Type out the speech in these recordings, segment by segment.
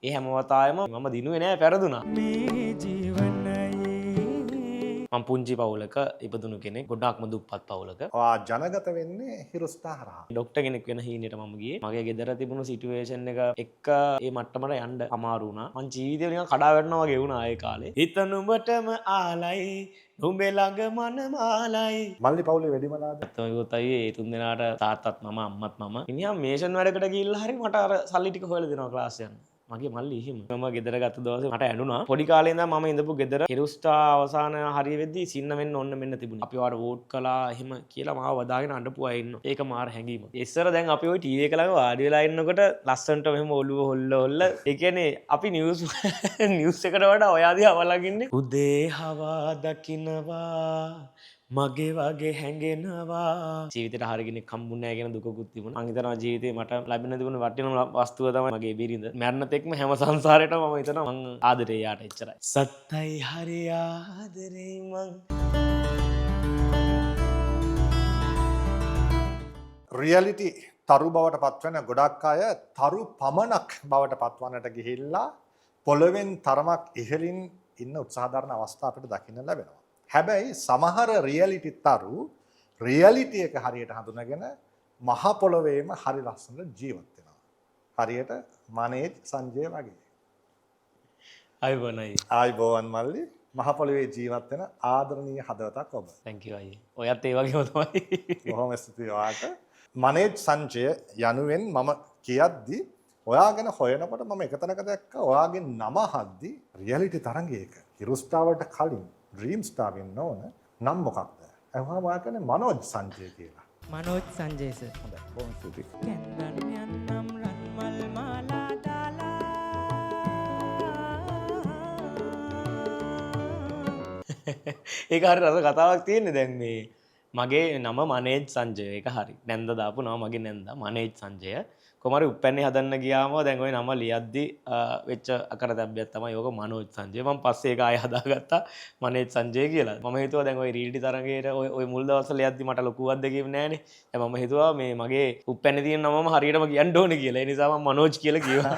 ඒ හැම වතාවෙම මම දිනුවේ නෑ පැරදුනා. මම පුංචි පවුලක ඉපදුණු කෙනෙක්. ගොඩාක්ම දුප්පත් පවුලක. ජනගත වෙන්නේ හිරුස්ථා හරහා. ඩොක්ටර් කෙනෙක් වෙන හීනෙට මම ගියේ. මගේ ගෙදර තිබුණු සිටුේෂන් එක එක්ක ඒ මට්ටමට යන්න අමාරු වුණා. මං ජීවිතේ නිකන් කඩා වැටෙනවා වගේ වුණා ඒ කාලේ. හිත නුඹටම ආලයි නුඹේ ළඟ මනමාලයි. මල්ලි පවුලේ වැඩිමලාද? තමයි ගොතයි ඒ තුන් දෙනාට තාත්තත් මම අම්මත් මම. මිනිහා මේෂන් වැඩකට ගිහිල්ලා හරි මට අර සල්ලි ටික හොයලා දෙනවා ක්ලාස් යන්න. මගේ මල්ලි එහෙම. මම ගෙදර ගත්ත දවසේ මට ඇඬුණා. පොඩි කාලේ ඉඳන් මම ඉඳපු ගෙදර හිරුස්ථා අවසාන හරිය වෙද්දී සින්න වෙන්න ඕන්න මෙන්න තිබුණා. අපි වාට වෝට් කළා එහෙම කියලා මාව වදාගෙන අඬපු අය ඉන්නවා. ඒක මාර හැංගීමක්. ඉස්සර දැන් අපි ওই ටීවී එක ළඟ වාඩි වෙලා ඉන්නකොට ලස්සනට මෙහෙම ඔළුව හොල්ල ඒ කියන්නේ අපි නිවුස් එකට වඩා ඔයා දිහා බලන් ඉන්නේ. උදේ හවා දකින්නවා මගේ වගේ හැඟෙනවා. ජීවිතේට හරිය කෙනෙක් හම්බුනේ නැහැ කියන දුකකුත් තිබුණා. මං හිතනවා ජීවිතේ මට ලැබෙන තිබුණ වටිනම වස්තුව තමයි මගේ බිරිඳ. මරණ තෙක්ම හැම සංසාරේටම මම හිතනවා මං ආදරේ යාට එච්චරයි. සත්තයි හරි ආදරේ මං. රියැලිටි තරු බවට පත්වෙන ගොඩක් අය තරු පමණක් බවට පත්වන්නට ගිහිල්ලා පොළවෙන් තරමක් ඉහළින් ඉන්න උත්සාහ දරන අවස්ථා අපිට දකින්න ලැබෙනවා. හැබැයි සමහර රියැලිටි තරු රියැලිටි එක හරියට හඳුනගෙන මහ පොළොවේම හරි ලස්සනට ජීවත් වෙනවා. හරියට මනේජ් සංජය වගේ. ආයිබෝවන් මල්ලි මහ පොළොවේ ජීවත් වෙන ආදරණීය හදවතක් ඔබ. thank you අයියේ. ඔයත් ඒ වගේම තමයි. බොහොම ස්තුතියි ඔයාට. මනේජ් සංජය යනුවෙන් මම කියද්දි ඔයා ගැන හොයනකොට මම එක තැනක දැක්කා ඔයාගේ නම අහද්දි රියැලිටි තරංගයක හිරුස්ථාවට කලින් ඩ්‍රීම් ස්ටාර් වෙන්න ඕන නම් මොකක්ද? අහුවා ඔයා කියන්නේ මනෝජ් සංජය කියලා. මනෝජ් සංජය සර්. හොඳයි. බොහොම ස්තුතියි. කැන්දන් යන්නම් රන්මල් මාලා දාලා. ඒක හරි රස කතාවක් තියෙන්නේ දැන් මේ මගේ නම මනේජ් සංජය. ඒක හරි. නැන්ද දාපු නම මගේ නැන්ද මනේජ් සංජය. කොහමරි උප්පැන්නේ හදන්න ගියාම දැන් ওই නම ලියද්දි වෙච්ච අකරතැබ්බයක් තමයි ඕක මනෝජ් සංජය. මම පස්සේ ඒක ආයෙ හදාගත්තා මනේජ් සංජය කියලා. මම හිතුවා දැන් ওই රීඩි තරංගයේ ওই මුල් දවස්වල යද්දි මට ලොකු අත්දැකීම් නැහැනේ. දැන් මම හිතුවා මේ මගේ උප්පැන්නේ තියෙන නමම හරියටම කියන්න ඕනේ කියලා. ඒ නිසා මම මනෝජ් කියලා කිව්වා.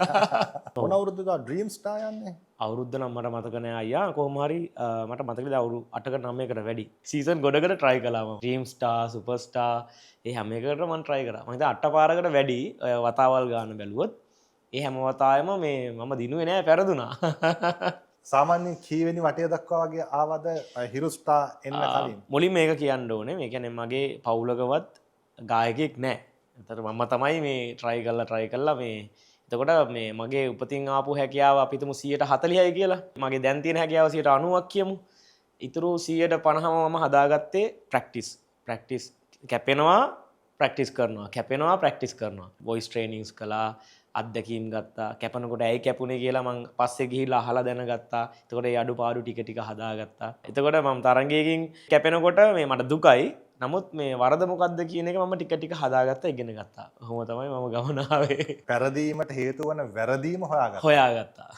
මොන අවුරුද්දද ඩ්‍රීම් ස්ටාර් යන්නේ? අවුරුද්ද නම් මට මතක නෑ අයියා. කොහොම හරි මට මතකද අවුරුදු 8කට 9කට වැඩි. සීසන් ගොඩකට try කළා මම. ඩ්‍රීම් ස්ටාර්, සුපර් ස්ටාර් ඒ හැම එකකටම මම try කරා. මම හිතා 8 පාරකට වැඩි වතාවල් ගන්න බැලුවොත් ඒ හැම වතාවෙම මේ මම දිනුවේ නෑ පැරදුනා. සාමාන්‍යයෙන් කීවෙනි වටය දක්වා වගේ ආවද හිරුස්ථා එන්න කලින්? මුලින් මේක කියන්න ඕනේ. මේ කියන්නේ මගේ පවුලකවත් ගායකයෙක් නෑ. ඒතර මම තමයි මේ try කළා මේ එතකොට මේ මගේ උපතින් ආපු හැකියාව අපි හිතමු 140යි කියලා. මගේ දැන් තියෙන හැකියාව 90ක් කියමු. ඊටු 150ම මම හදාගත්තේ ප්‍රැක්ටිස් කැපෙනවා ප්‍රැක්ටිස් කරනවා. වොයිස් ට්‍රේනින්ග්ස් කළා, අත්දැකීම් ගත්තා. කැපනකොට ඇයි කැපුණේ කියලා මම පස්සේ ගිහිල්ලා අහලා දැනගත්තා. එතකොට ඒ අඩුපාඩු ටික හදාගත්තා. එතකොට මම තරංගයකින් කැපෙනකොට මේ මට දුකයි. නමුත් මේ වරද මොකද්ද කියන එක මම ටික හදාගත්තා, ඉගෙන ගත්තා. ඔහොම තමයි මම ගමන ආවේ. පෙරදීමට හේතු වන වැරදීම හොයාගත්තා.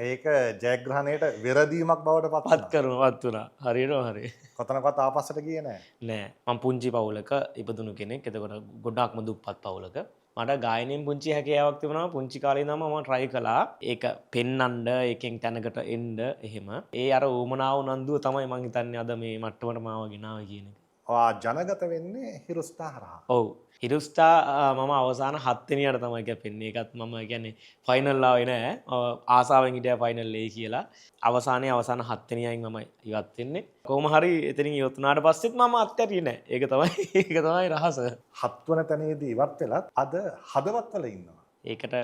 ඒක ජයග්‍රහණයට වෙරදීමක් බවට පත් වුණා. හරියටම හරි. කොතනකවත් ආපස්සට ගියේ නෑ. නෑ. මම පුංචි පවුලක ඉපදුණු කෙනෙක්. එතකොට ගොඩාක්ම දුප්පත් පවුලක. මට ගායනයෙන් පුංචි හැකියාවක් තිබුණා. පුංචි කාලේ ඉඳන්ම මම try කළා. ඒක පෙන්නන්න, එකෙන් තැනකට එන්න එහෙම. ඒ අර ඌමනාව උනන්දුව තමයි මං හිතන්නේ අද මේ මට්ටමට මාව ගෙනාවේ කියන එක. ජනගත වෙන්නේ හිරුස්ථා හරහා. ඔව්. හිරුස්ථා මම අවසාන 7 වෙනියට තමයි කැපෙන්නේ. ඒකත් මම කියන්නේ ෆයිනල් ආවේ නෑ. ආසාවෙන් හිටියා ෆයිනල් එයි කියලා. අවසාන 7 වෙනියයින් මම ඉවත් වෙන්නේ. කොහොම හරි එතනින් ඉවත් වුණාට පස්සෙත් මම අත්හැරියේ නෑ. ඒක තමයි රහස. 7 වන තැනේදී ඉවත් වෙලත් අද හදවත්වල ඉන්නවා. ඒකට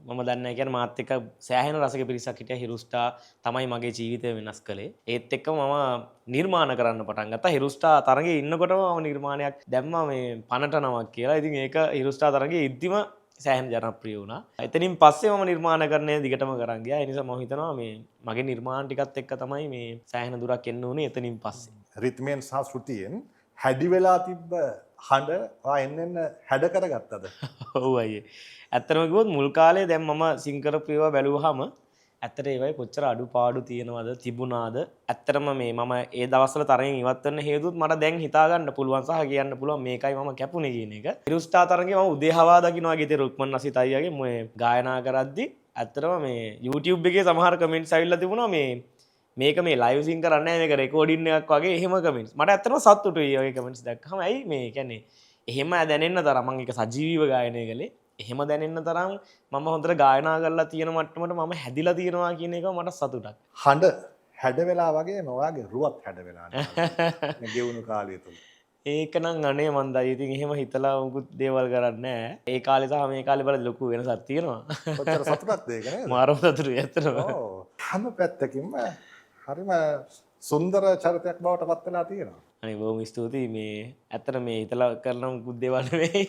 මම දන්නේ කියන්නේ මාත් එක්ක සෑහෙන රසික පිරිසක් හිටියා. හිරුස්ථා තමයි මගේ ජීවිතය වෙනස් කළේ. ඒත් එක්ක මම නිර්මාණ කරන්න පටන් ගත්තා. හිරුස්ථා තරඟේ ඉන්නකොටම මම නිර්මාණයක් දැම්මා මේ පනට නමක් කියලා. ඉතින් ඒක හිරුස්ථා තරඟේ ඉද්දිම සෑහෙන ජනප්‍රිය වුණා. එතනින් පස්සේ මම නිර්මාණකරණය දිගටම කරන් ගියා. ඒ නිසා මම හිතනවා මේ මගේ නිර්මාණ ටිකත් එක්ක තමයි මේ සෑහෙන දුරක් එන්න උනේ එතනින් පස්සේ. රිද්මෙන් සහ ශ්‍රුතියෙන් හැඩි වෙලා තිබ්බ හඬ එන්න හැඩ කරගත්තද? ඔව් අයියේ. ඇත්තටම කිව්වොත් මුල් කාලේ දැන් මම සිංකරපු ඒවා බැලුවාම ඇත්තට ඒවයි කොච්චර අඩුපාඩු තියෙනවද තිබුණාද? ඇත්තටම මේ මම ඒ දවස්වල තරගෙන් ඉවත් වෙන්න හේතුත් මට දැන් හිතා ගන්න පුළුවන් සහ කියන්න පුළුවන් මේකයි මම කැපුණේ කියන එක. හිරුස්ථා තරගේ මම උදේ හවා දකින්නවා ගිතේ රුක්මන් අසිත අයියාගේ මේ ගායනා කරද්දි ඇත්තටම මේ YouTube එකේ සමහර කමෙන්ට්ස් ඇවිල්ලා තිබුණා මේක මේ ලයිව් සින් කරන්නේ නැහැ මේක රෙකෝඩින් එකක් වගේ එහෙම කමෙන්ට්ස්. මට ඇත්තටම සතුටුයි ඒ වගේ කමෙන්ට්ස් දැක්කම. ඇයි මේ කියන්නේ එහෙම දැනෙන්න තරම් මම ඒක සජීවීව ගායනය කළේ. එහෙම දැනෙන්න තරම් මම හොඳට ගායනා කරලා තියෙන මට්ටමට මම හැදිලා තියෙනවා කියන එක මට සතුටක්. හඬ හැඩ වෙලා වගේ ඔයාගේ රුවත් හැඩ වෙලා නේද? ගෙවුණු කාලය තුල. ඒක නම් අනේ මන් දා ඉතින් එහෙම හිතලා මුකුත් දේවල් කරන්නේ නැහැ. ඒ කාලේ සහ මේ කාලේ බලද්දි ලොකු වෙනසක් තියෙනවා. කොච්චර සතුටක්ද ඒක නේද? මාරම සතුටුයි ඇත්තටම. ඔව්. හැම පැත්තකින්ම හරිම සුන්දර චරිතයක් බවට පත් වෙලා තියෙනවා. අනේ බොහොම ස්තුතියි මේ ඇත්තට මේ හිතලා කරන මුකුත් දේවල් නෙවෙයි.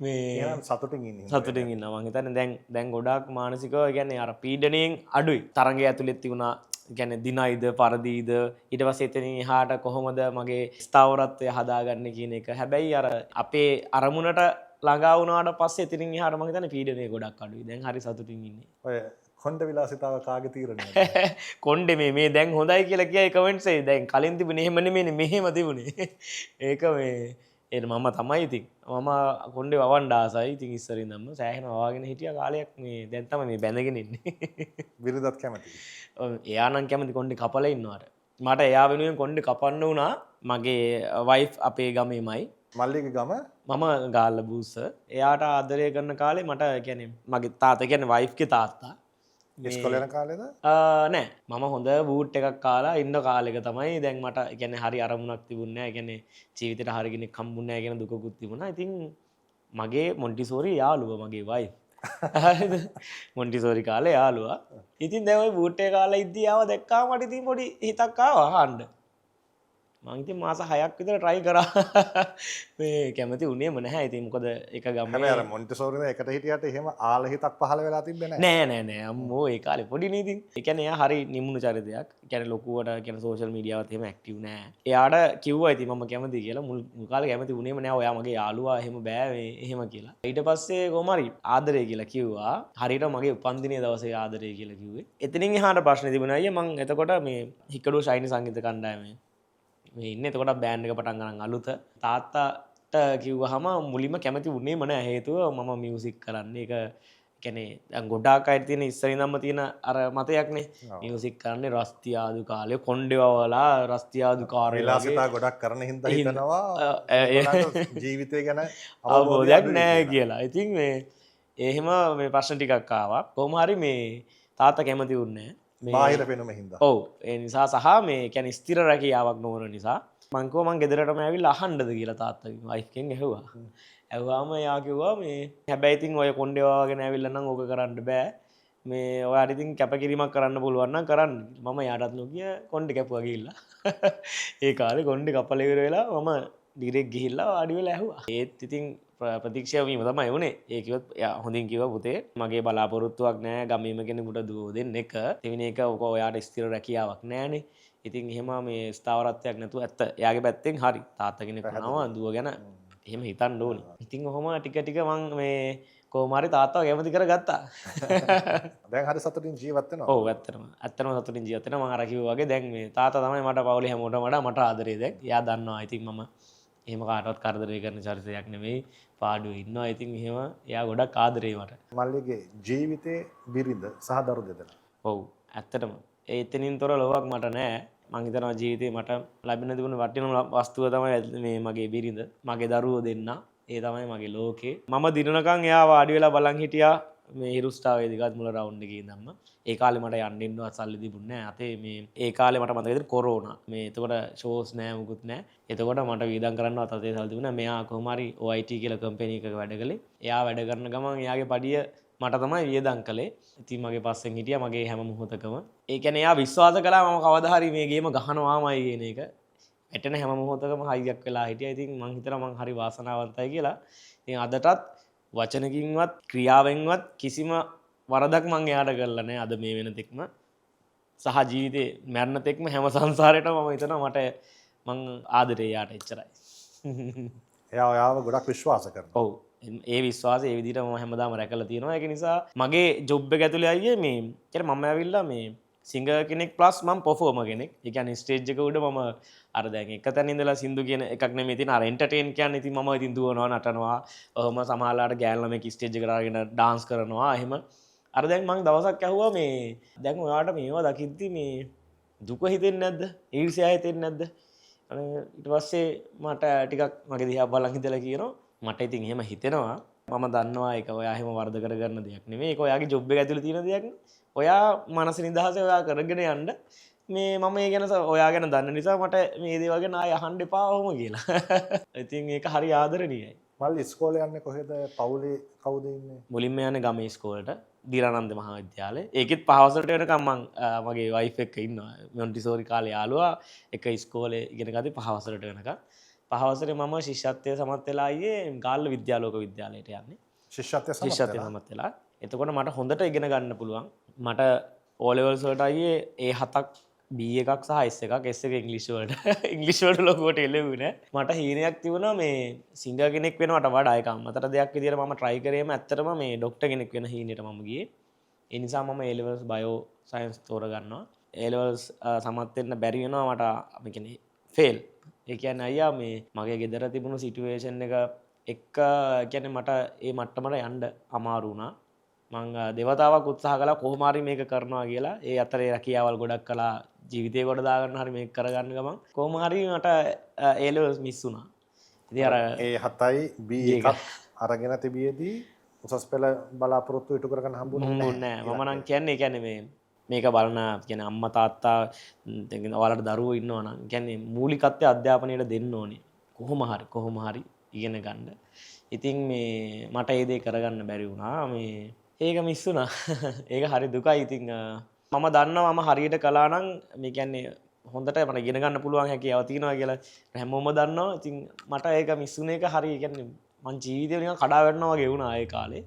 මේ එහෙනම් සතුටින් ඉන්නේ. සතුටින් ඉන්නවා. මං හිතන්නේ දැන් ගොඩාක් මානසිකව කියන්නේ අර පීඩණයෙන් අඩුයි. තරංගය ඇතුළේ තිබුණා කියන්නේ දිනයිද පරදීද ඊට පස්සේ එතනින් එහාට කොහොමද මගේ ස්ථාවරත්වය හදාගන්නේ කියන එක. හැබැයි අර අපේ අරමුණට ළඟා වුණාට පස්සේ එතනින් එහාට මම හිතන්නේ පීඩනය ගොඩක් අඩුයි. දැන් හරි සතුටින් ඉන්නේ. ඔය කොණ්ඩ විලාසිතාව කාගේ තීරණයද? කොණ්ඩේ මේ දැන් හොඳයි කියලා කියයි කමෙන්ට්ස් එකේ. දැන් කලින් තිබුණේ එහෙම නෙමෙයිනේ මෙහෙම තිබුණේ. ඒක මේ ඒක මම තමයි ඉතින්. මම කොණ්ඩේ වවන්න ආසයි. ඉතින් ඉස්සරින්දම සෑහෙන වවාගෙන හිටියා කාලයක් මේ දැන් තමයි මේ බැඳගෙන ඉන්නේ. විරුදත් කැමතියි. එයා නම් කැමති කොණ්ඩේ කපලා ඉන්නවට. මට එයා වෙනුවෙන් කොණ්ඩේ කපන්න වුණා. මගේ වයිෆ් අපේ ගමේමයි. මල්ලිගේ ගම මම ගාල්ල බූස්ස. එයාට ආදරය කරන කාලේ මට කියන්නේ මගේ තාත්තා කියන්නේ වයිෆ්ගේ තාත්තා. ඉස්කෝලේ යන කාලේද? නෑ මම හොඳ බූට් එකක් කාලා ඉන්න කාලෙක තමයි දැන් මට කියන්නේ හරි අරමුණක් තිබුණේ නෑ. කියන්නේ ජීවිතේට හරි කෙනෙක් හම්බුනේ නෑ කියන දුකකුත් තිබුණා. ඉතින් මගේ මොන්ටිසෝරි යාළුවා මගේ වයිෆ්. හරිද? මොන්ටිසෝරි කාලේ යාළුවා. ඉතින් දැන් ওই බූට් එක කාලා ඉද්දි ආව දැක්කාම මට ඉතින් පොඩි හිතක් ආවා අහන්න. මං ඉතින් මාස 6ක් විතර try කරා. මේ කැමති උනේම නැහැ. ඉතින් මොකද එක ගමේ හැබැයි අර මොන්ටිසෝරිනේ එකට හිටියට එහෙම ආල හිතක් පහළ වෙලා තිබ්බේ නැහැ. නෑ අම්මෝ ඒ කාලේ පොඩි නේ ඉතින්. ඒ කියන්නේ එයා හරි නිමුණු චරිතයක්. ඒ කියන්නේ ලොකුවට කියන සෝෂල් මීඩියාවත් එහෙම ඇක්ටිව් නෑ. එයාට කිව්වා ඉතින් මම කැමති කියලා. මුල් කාලේ කැමති උනේම නෑ. ඔයා මගේ යාළුවා එහෙම බෑ මේ එහෙම කියලා. ඊට පස්සේ කොහොම හරි ආදරය කියලා කිව්වා. හරියට මගේ උපන්දිනේ දවසේ ආදරය කියලා කිව්වේ. එතනින් එහාට ප්‍රශ්නේ තිබුණා අයියේ මං එතකොට මේ හික්කඩුව ශයිනි සංගීත කණ්ඩායමේ මේ ඉන්නේ. එතකොට බෑන්ඩ් එක පටන් ගන්න අලුත. තාත්තාට කිව්වහම මුලින්ම කැමති වුණේම නෑ. හේතුව මම මියුසික් කරන්නේ. ඒක කියන්නේ දැන් ගොඩාක් අය තියෙන ඉස්සරින්දම්ම තියෙන අර මතයක්නේ. මියුසික් කරන්නේ රස්තියාදු කාලේ කොණ්ඩේවවලා රස්තියාදු කාර්යය විලාසිතා ගොඩක් කරන හින්දා හිතනවා ජීවිතය ගැන අවබෝධයක් නෑ කියලා. ඉතින් මේ එහෙම මේ ප්‍රශ්න ටිකක් ආවා. කොහොම හරි මේ තාත්තා කැමති වුණේ නෑ. බාහිර පෙනුම හින්දා. ඔව් ඒ නිසා සහ මේ කියන්නේ ස්ථිර රැකියාවක් නොවන නිසා මං කිව්වා මං ගෙදරටම ඇවිල්ලා අහන්නද කියලා තාත්තගෙන් වයිෆ්ගෙන් ඇහුවා. ඇහුවාම එයා කිව්වා මේ හැබැයි ඉතින් ඔය කොණ්ඩේ වවාගෙන ඇවිල්ලා නම් ඕක කරන්න බෑ. මේ ඔයාට ඉතින් කැපකිරීමක් කරන්න පුළුවන් නම් කරන්න. මම එයාටත් නොකිය කොණ්ඩේ කැපුවා ගිහිල්ලා. ඒ කාලේ කොණ්ඩේ කපලා ඉවර වෙලා මම ඩිරෙක්ට් ගිහිල්ලා වාඩි වෙලා ඇහුවා. ඒත් ඉතින් ප්‍රතික්ෂේප වීම තමයි වුණේ. ඒ කිව්වත් එයා හොඳින් කිව්වා පුතේ මගේ බලාපොරොත්තුවක් නෑ ගමේම කෙනෙකුට දුව දෙන්න එක. දෙවෙනි එක ඔක ඔයාට ස්ථිර රැකියාවක් නෑනේ. ඉතින් එහෙම මේ ස්ථාවරත්වයක් නැතුව ඇත්ත. එයාගේ පැත්තෙන් හරි. තාත්තා කෙනෙක් වුණාම දුව ගැන එහෙම හිතන්න ඕනේ. ඉතින් ඔහොම ටික ටික මං මේ කොහොම හරි තාත්තව කැමති කරගත්තා. දැන් හරි සතුටින් ජීවත් වෙනවා. ඔව් ඇත්තටම සතුටින් ජීවත් වෙනවා. මම අර කිව්වා වගේ දැන් මේ තාත්තා තමයි මට පවුලේ හැමෝටම වඩා මට ආදරේ දැන්. එයා දන්නවා. ඉතින් මම එහෙම කාටවත් කරදරය කරන චරිතයක් නෙවෙයි. පාඩුවේ ඉන්නවා. ඉතින් එහෙම එයා ගොඩක් ආදරේ මට. මල්ලිගේ ජීවිතේ බිරිඳ සහ දරු දෙදෙනා. ඔව් ඇත්තටම ඒ එතනින් තොර ලොවක් මට නෑ. මං හිතනවා ජීවිතේ මට ලැබෙන තිබුණ වටිනම වස්තුව තමයි මේ මගේ බිරිඳ. මගේ දරුවෝ දෙන්න. ඒ තමයි මගේ ලෝකේ. මම දිනනකම් එයා වාඩි වෙලා බලන් හිටියා මේ හිරුස්ටා වේදිකාවත් මුල රවුන්ඩ් එකේ ඉඳන්ම. ඒ කාලේ මට යන්න ඉන්නවත් සල්ලි තිබුණේ නෑ. අතේ මේ ඒ කාලේ මට මතක විදිහට කොරෝනා. මේ එතකොට ෂෝස් නෑ මුකුත් නෑ. එතකොට මට වීදම් කරන්නවත් අතේ සල්ලි තිබුණා. මෙයා කොහොම හරි OIT කියලා කම්පැනි එකක වැඩ කළේ. එයා වැඩ කරන ගමන් එයාගේ පඩිය මට තමයි වියදම් කළේ. ඉතින් මගේ පස්සෙන් හිටියා මගේ හැම මොහොතකම. ඒ කියන්නේ එයා විශ්වාස කළා මම කවදා හරි මේ ගේම ගහනවාමයි කියන එක. ඇටෙන හැම මොහොතකම හයියක් වෙලා හිටියා. ඉතින් මං හිතනවා මං හරි වාසනාවන්තයි කියලා. ඉතින් අදටත් වචනකින්වත් ක්‍රියාවෙන්වත් කිසිම වරදක් මං එයාට කරලා නැහැ අද මේ වෙන තෙක්ම. සහ ජීවිතේ මරණ තෙක්ම හැම සංසාරේටම මම හිතනවා මට මං ආදරේ එයාට එච්චරයි. එයා ඔයාව ගොඩක් විශ්වාස කරනවා. ඔව්. ඒ විශ්වාසය ඒ විදිහට මම හැමදාම රැකලා තියෙනවා. ඒක නිසා මගේ ජොබ් එක ඇතුලේ අයියේ මේ කියන්නේ මම ඇවිල්ලා මේ සිංගර් කෙනෙක් ප්ලස් මම පර්ෆෝමර් කෙනෙක්. ඒ කියන්නේ ස්ටේජ් එක උඩ මම අර දැන් එක තැන ඉඳලා සින්දු කියන එකක් නෙමෙයි තියෙන අර එන්ටර්ටේන් කියන්නේ. ඉතින් මම ඉතින් දුවනවා නටනවා. ඔහොම සමහරලාට ගෑන් ළමෙක් ස්ටේජ් එකට අරගෙන ඩාන්ස් කරනවා. එහෙම අර දැන් මං දවසක් ඇහුවා මේ දැන් ඔයාට මේවා දකිද්දි මේ දුක හිතෙන්නේ නැද්ද? ඊර්ෂ්‍යා හිතෙන්නේ නැද්ද? ඊට පස්සේ මට ටිකක් මගේ දිහා බලන් හිතලා කියනවා මට ඉතින් එහෙම හිතෙනවා. මම දන්නවා ඒක ඔයා එහෙම වර්ධ කරගන්න දෙයක් නෙමෙයි. ඒක ඔයාගේ ජොබ් එක ඇතුළේ තියෙන දෙයක් නේ. ඔයා මනස නිදහස ඔයා කරගෙන යන්න. මේ මම ඒ ගැන ඔයා ගැන දන්න නිසා මට මේ දේවල් ගැන ආය අහන්න එපා වුම කියලා. ඉතින් ඒක හරි ආදරණීයයි. මල්ලි ඉස්කෝලේ යන්නේ කොහෙද? පවුලේ කවුද ඉන්නේ? මුලින්ම යන්නේ ගමේ ඉස්කෝලේට දීරානන්ද මහාවිද්‍යාලේ. ඒකෙත් පහවසට වෙනකම් මං මගේ වයිෆ් එක්ක ඉන්නවා. මොන්ටිසෝරි කාලේ යාළුවා එක ඉස්කෝලේ ඉගෙන ගත්තේ පහවසට වෙනකම්. පහවසරේ මම ශිෂ්‍යත්වයේ සමත් වෙලා ආයේ ගාල්ල විද්‍යාලෝක විද්‍යාලයට යන්නේ. ශිෂ්‍යත්වයේ සමත් වෙලා. එතකොට මට හොඳට ඉගෙන ගන්න පුළුවන්. මට O levels වලට ආයේ A7ක් B1 සහ S1 S1 ඉංග්‍රීසි වලට ඉංග්‍රීසි වලට ලොකුවට එළෙව්වේ නෑ. මට හීනයක් තිබුණා මේ සිංගර් කෙනෙක් වෙනවට වඩා ඒක අමතර දෙයක් විදියට මම try කරේම ඇත්තටම මේ ડોක්ටර් කෙනෙක් වෙන හීනෙට මම ගියේ. ඒ නිසා මම A levels bio science තෝරගන්නවා. A levels සමත් වෙන්න බැරි වෙනවා මට අපි කියන්නේ fail. ඒ කියන්නේ අයියා මේ මගේ ගෙදර තිබුණු සිටුේෂන් එක එක්ක කියන්නේ මට ඒ මට්ටමට යන්න අමාරු වුණා. මං දෙවතාවක් උත්සාහ කළා කොහොම හරි මේක කරනවා කියලා. ඒ අතරේ රැකියාවල් ගොඩක් කළා. ජීවිතේ කොට දාගන්න හරි මේක කරගන්න ගමන් කොහොම හරි මට A levels මිස් වුණා. ඉතින් අර A7යි B1ක් අරගෙන තිබියදී උසස් පෙළ බලාපොරොත්තු ඉටු කරගන්න හම්බුනේ නෑ. මම නම් කියන්නේ මේ මේක බලන කියන්නේ අම්මා තාත්තා ඔයාලට දරුවෝ ඉන්නවා නම් කියන්නේ මූලිකත්වය අධ්‍යාපනයට දෙන්න ඕනේ. කොහොම හරි ඉගෙන ගන්න. ඉතින් මේ මට ඒ දේ කරගන්න බැරි වුණා. මේ ඒක මිස් වුණා. ඒක හරි දුකයි. ඉතින් මම දන්නවා මම හරියට කළා නම් මේ කියන්නේ හොඳට මට ඉගෙන ගන්න පුළුවන් හැකියාව තියෙනවා කියලා හැමෝම දන්නවා. ඉතින් මට ඒක මිස් වුණ එක හරි කියන්නේ මං ජීවිතේ නිකන් කඩා වැටෙනවා වගේ වුණා ඒ කාලේ.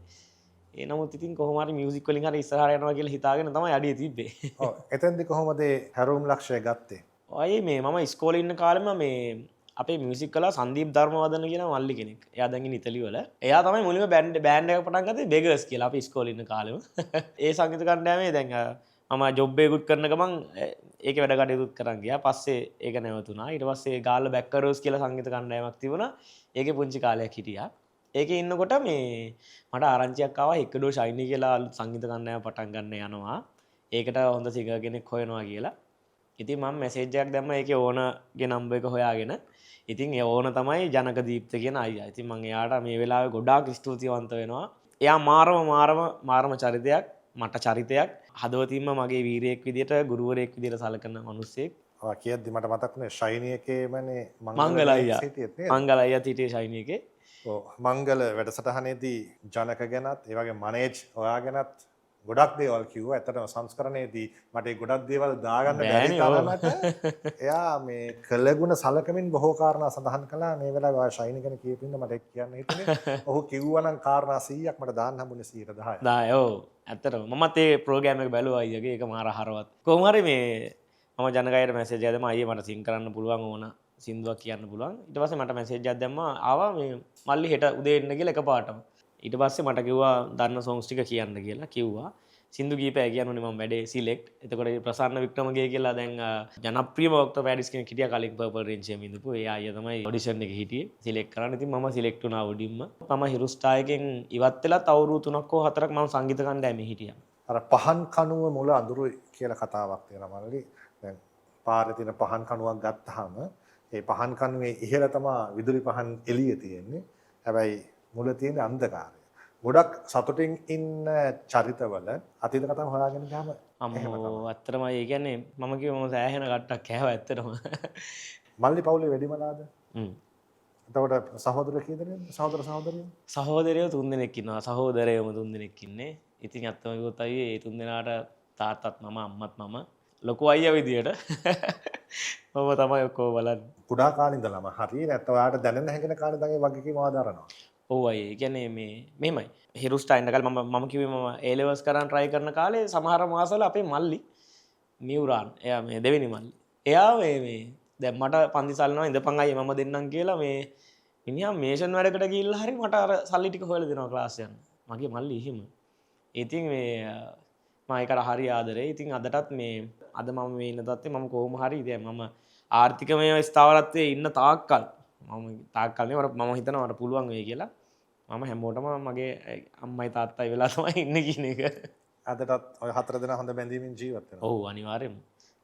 ඒ නමුත් ඉතින් කොහොම හරි මියුසික් වලින් හරි ඉස්සරහට යනවා කියලා හිතාගෙන තමයි අඩිය තිබ්බේ. ඔව් එතෙන්දි කොහොමද හැරවුම් ලක්ෂය ගත්තේ? ඔය මේ මම ඉස්කෝලේ ඉන්න කාලෙම මේ අපේ මියුසික් කලා සංදීප් ධර්මවර්ධන කියන මල්ලි කෙනෙක්. එයා දැන් ඉන්නේ ඉතලි වල. එයා තමයි මුලින්ම බෑන්ඩ් එක පටන් ගත්තේ බෙගර්ස් කියලා අපි ඉස්කෝලේ ඉන්න කාලෙම. ඒ සංගීත කණ්ඩායමේ දැන් මම ජොබ් එකකුත් කරන ගමන් ඒකේ වැඩ කටයුතුත් කරන් ගියා. පස්සේ ඒක නැවතුණා. ඊට පස්සේ ගාල්ල බැක්කරෝස් කියලා සංගීත කණ්ඩායමක් තිබුණා. ඒකේ පුංචි කාලයක් හිටියා. ඒකේ ඉන්නකොට මේ මට ආරංචියක් ආවා එක්කඩෝ ෂයිනි කියලා අලුත් සංගීත කණ්ඩායම පටන් ගන්න යනවා. ඒකට හොඳ සිංගර් කෙනෙක් හොයනවා කියලා. ඉතින් මම මැසේජ් එකක් දැම්මා ඒකේ ඕනගේ නම්බර් එක හොයාගෙන. ඉතින් ඒ ඕන තමයි ජනක දීප්ත කියන අයියා. ඉතින් මම එයාට මේ වෙලාවේ ගොඩාක් ස්තුතිවන්ත වෙනවා. එයා මාරම චරිතයක්, මට චරිතයක්. හදවතින්ම මගේ වීරයෙක් විදියට, ගුරුවරයෙක් විදියට සලකන මිනිස්සෙක්. ඔය කියද්දි මට මතක් වුණේ ෂයිනි එකේමනේ මංගල අයියා. මංගල අයියා හිටියේ ෂයිනි එකේ. ඔව් මංගල වැඩසටහනේදී ජනක ගැනත් ඒ වගේ මනේජ් ඔයා ගැනත් ගොඩක් දේවල් කිව්වා. ඇත්තටම සංස්කරණයේදී මට ඒ ගොඩක් දේවල් දාගන්න බැරි තරමට එයා මේ කළගුණ සලකමින් බොහෝ කාරණා සඳහන් කළා. මේ වෙලාවේ ඔය ෂයිනි ගැන කියපින්න මට කියන්න හිතුනේ. ඔහු කිව්වා නම් කාරණා 100ක් මට දාන්න හම්බුනේ 110. 10. ඔව්. ඇත්තටම මමත් ඒ ප්‍රෝග්‍රෑම් එක බැලුවා අයියාගේ. ඒක මාර හරවත්. කොහොම හරි මේ මම ජනකයට මැසේජ් එකක් දැම්මා අයියේ මට සින් කරන්න පුළුවන් ඕන සින්දුවක් කියන්න පුළුවන්. ඊට පස්සේ මට මැසේජ් එකක් දැම්මා ආවා මේ මල්ලි හෙට උදේ එන්න කියලා එකපාරටම. ඊට පස්සේ මට කිව්වා දන්න සොන්ග්ස් ටික කියන්න කියලා කිව්වා. සින්දු කීපයක් කියනුනේ මම වැඩේ සිලෙක්ට්. එතකොට ප්‍රසන්න වික්‍රමගේ කියලා දැන් ජනප්‍රියම ඔක්ටෝපැඩිස් කෙනෙක් හිටියා කලින් පර්පල් රේන්ජ් එකේ ඉඳපු. ඒ අයියා තමයි ඔඩිෂන් එකේ හිටියේ. සිලෙක්ට් කරන්න. ඉතින් මම සිලෙක්ට් වුණා ඔඩින්ම. මම හිරු ස්ටාර් එකෙන් ඉවත් වෙලත් අවුරුදු 3ක් හෝ 4ක් මම සංගීත කණ්ඩායමේ හිටියා. අර පහන් කණුව මුල අඳුරුයි කියලා කතාවක් තියෙනවා මල්ලි. දැන් පාරේ තියෙන පහන් කණුවක් ගත්තාම ඒ පහන් කණුවේ ඉහළ තමයි විදුලි පහන් එළිය තියෙන්නේ. හැබැයි මුල තියෙන අන්ධකාරය. ගොඩක් සතුටින් ඉන්න චරිතවල අතීත කතාව හොයාගෙන ගියාම අම්මෝ ඇත්තටම ඒ කියන්නේ මම කිව්ව මම සෑහෙන කට්ටක් කෑවා ඇත්තටම. මල්ලි පවුලේ වැඩිමලාද? එතකොට සහෝදර කීයද? සහෝදර සහෝදරියෝ? සහෝදරයෝ 3 දෙනෙක් ඉන්නවා. සහෝදරයෝම 3 දෙනෙක් ඉන්නේ. ඉතින් අත්තම කිව්වොත් අයියේ ඒ 3 දෙනාට තාත්තත් මම අම්මත් මම ලොකු අයියා විදියට මම තමයි ඔක්කොම බලන්නේ. කුඩා කාලේ ඉඳලම හරි නැත්නම් ඔයාලට දැනෙන්න හැඟෙන කාලේ ඉඳන් ඒ වගකීම ආදාරනවා. ඔව් අයියේ. ඒ කියන්නේ මේ මෙහෙමයි. හිරු ස්ටාර් ඉන්න කාලේ මම කිව්වේ මම A levels කරන් try කරන කාලේ සමහර මාසවල අපේ මල්ලි මියුරාන් එයා මේ දෙවෙනි මල්ලි. එයා මේ දැන් මට පන්ති සල්නවා ඉඳපන් අයියේ මම දෙන්නම් කියලා මේ මිනිහා මේෂන් වැඩකට ගිහිල්ලා හරි මට අර සල්ලි ටික හොයලා දෙනවා ක්ලාස් යන්න. මගේ මල්ලි එහෙම. ඉතින් මේ මම ඒකට හරි ආදරේ. ඉතින් අදටත් මේ අද මම මේ ඉන්න තත්ත්වේ මම කොහොම හරි දැන් මම ආර්ථිකමය ස්ථාවරත්වයේ ඉන්න තාක්කල් මම හිතනවා මට පුළුවන් වෙයි කියලා. මම හැමෝටම මගේ අම්මයි තාත්තයි වෙලා තමයි ඉන්නේ කියන එක. අදටත් ඔය 4 දෙනා හොඳ බැඳීමින් ජීවත් වෙනවා. ඔව් අනිවාර්යෙන්ම.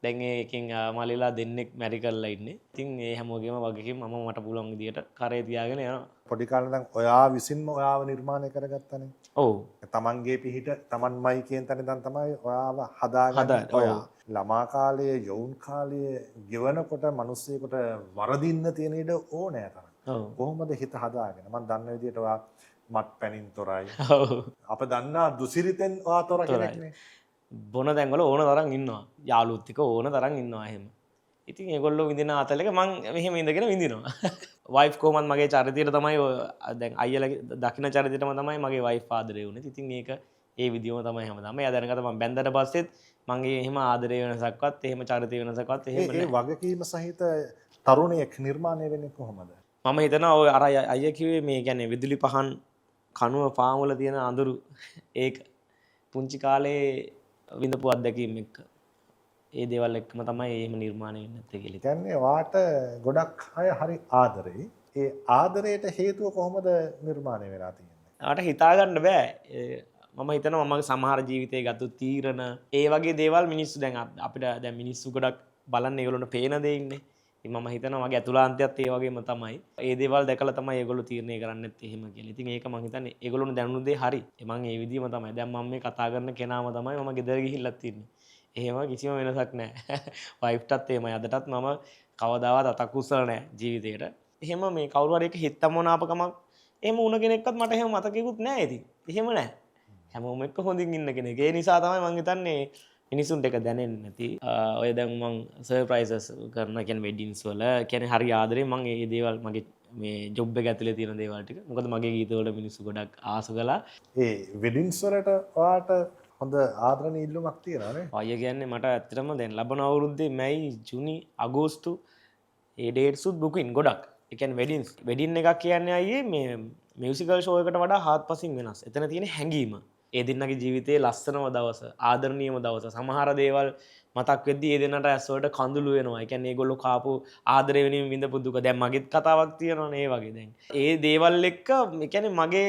දැන් ඒකෙන් මල්ලිලා දෙන්නෙක් මැරි කරලා ඉන්නේ. ඉතින් ඒ හැමෝගෙම වගකීම මම මට පුළුවන් විදියට කරේ තියාගෙන යනවා. පොඩි කාලේ ඉඳන් ඔයා විසින්ම ඔයාව නිර්මාණය කරගත්තනේ. ඔව්. තමන්ගේ පිහිට තමන්මයි කියන තැන ඉඳන් තමයි ඔයාව හදාගන්නේ ඔයා. ළමා කාලයේ යෞන් කාලයේ ගෙවනකොට මිනිස්සෙකුට වරදින්න තියෙන ඉඩ ඕනෑ තරම්. ඔව්. කොහොමද හිත හදාගෙන? මම දන්න විදියට ඔයා මත්පැනින් තොරයි. ඔව්. අප දන්නා දුසිරිතෙන් ඔයා තොර කෙනෙක්නේ. බොන තැන්වල ඕන තරම් ඉන්නවා. යාළුවොත් එක්ක ඕන තරම් ඉන්නවා එහෙම. ඉතින් ඒගොල්ලෝ විඳින අතලක මං මෙහෙම ඉඳගෙන විඳිනවා. වයිෆ් කොහොමත් මගේ චරිතයට තමයි දැන් අයියලා දකින්න චරිතයටම තමයි මගේ වයිෆ් ආදරේ වුනේ. ඉතින් ඒක ඒ විදියම තමයි හැමදාම. එයා දැනගත්ත මම බැන්දට පස්සෙත් මගේ එහෙම ආදරේ වෙනසක්වත් එහෙම චරිත වෙනසක්වත් එහෙම ඒ වගකීම සහිත තරුණයෙක් නිර්මාණය වෙන්නේ කොහොමද? මම හිතනවා ඔය අර අයියා කිව්වේ මේ කියන්නේ විදුලි පහන් කනුව පාන් වල තියෙන අඳුරු ඒක පුංචි කාලේ විඳපු අත්දැකීම් එක්ක ඒ දේවල් එක්කම තමයි එහෙම නිර්මාණය වෙන්නේ නැත්තේ කියලා. කියන්නේ වාට ගොඩක් අය හරි ආදරෙයි. ඒ ආදරයට හේතුව කොහොමද නිර්මාණය වෙලා තියෙන්නේ? ආට හිතා ගන්න බෑ. මම හිතනවා මම සමහර ජීවිතේ ගත්ත තීරණ ඒ වගේ දේවල් මිනිස්සු දැන් අපිට දැන් මිනිස්සු ගොඩක් බලන්න ඒගොල්ලොන්ට පේන දේ ඉන්නේ. ඉතින් මම හිතනවා මගේ අතුලාන්තයත් ඒ වගේම තමයි. ඒ දේවල් දැකලා තමයි ඒගොල්ලෝ තීරණය කරන්නෙත් එහෙම කියලා. ඉතින් ඒක මම හිතන්නේ ඒගොල්ලොන්ට දැනුණු දේ හරි. මම ඒ විදිහම තමයි. දැන් මම මේ කතා කරන කෙනාම තමයි මම ගෙදර ගිහිල්ලත් ඉන්නේ. එහෙම කිසිම වෙනසක් නැහැ. වයිෆ්ටත් එහෙමයි. අදටත් මම කවදාවත් අතක් උස්සලා නැහැ ජීවිතේට. එහෙම මේ කවුරු හරි එක හිතමනාපකමක් එහෙම වුණ කෙනෙක්වත් මට එහෙම මතකෙකුත් නැහැ ඉතින්. එහෙම නැහැ. හැමෝම එක්ක හොඳින් ඉන්න කෙනෙක්. ඒ නිසා තමයි මම හිතන්නේ මිනිසුන්ට එක දැනෙන්නේ නැති. ඔය දැන් මම සර්ප්‍රයිසස් කරන කියන්නේ වෙඩින්ස් වල කියන්නේ හරි ආදරේ මම මේ දේවල් මගේ මේ ජොබ් එක ඇතුලේ තියෙන දේවල් ටික. මොකද මගේ ගීත වල මිනිස්සු ගොඩක් ආස කළා. ඒ වෙඩින්ස් වලට ඔයාට හොඳ ආදරණීය ඉල්ලුමක් තියෙනවානේ. අයියා කියන්නේ මට ඇත්තටම දැන් ලබන අවුරුද්දේ මැයි ජූනි අගෝස්තු ඒ ඩේට්ස් උත් බුකින් ගොඩක්. ඒ කියන්නේ වෙඩින්ස්. වෙඩින් එකක් කියන්නේ අයියේ මේ මියුසිකල් ෂෝ එකට වඩා හාත්පසින් වෙනස්. එතන තියෙන හැඟීම. ඒ දෙන්නගේ ජීවිතයේ ලස්සනම දවස, ආදරණීයම දවස. සමහර දේවල් මතක් වෙද්දී ඒ දෙන්නට ඇස් වලට කඳුළු වෙනවා. ඒ කියන්නේ ඒගොල්ලෝ කාපු ආදරය වෙනින් විඳපු දුක. දැන් මගෙත් කතාවක් තියෙනවනේ ඒ වගේ දැන්. ඒ දේවල් එක්ක ඒ කියන්නේ මගේ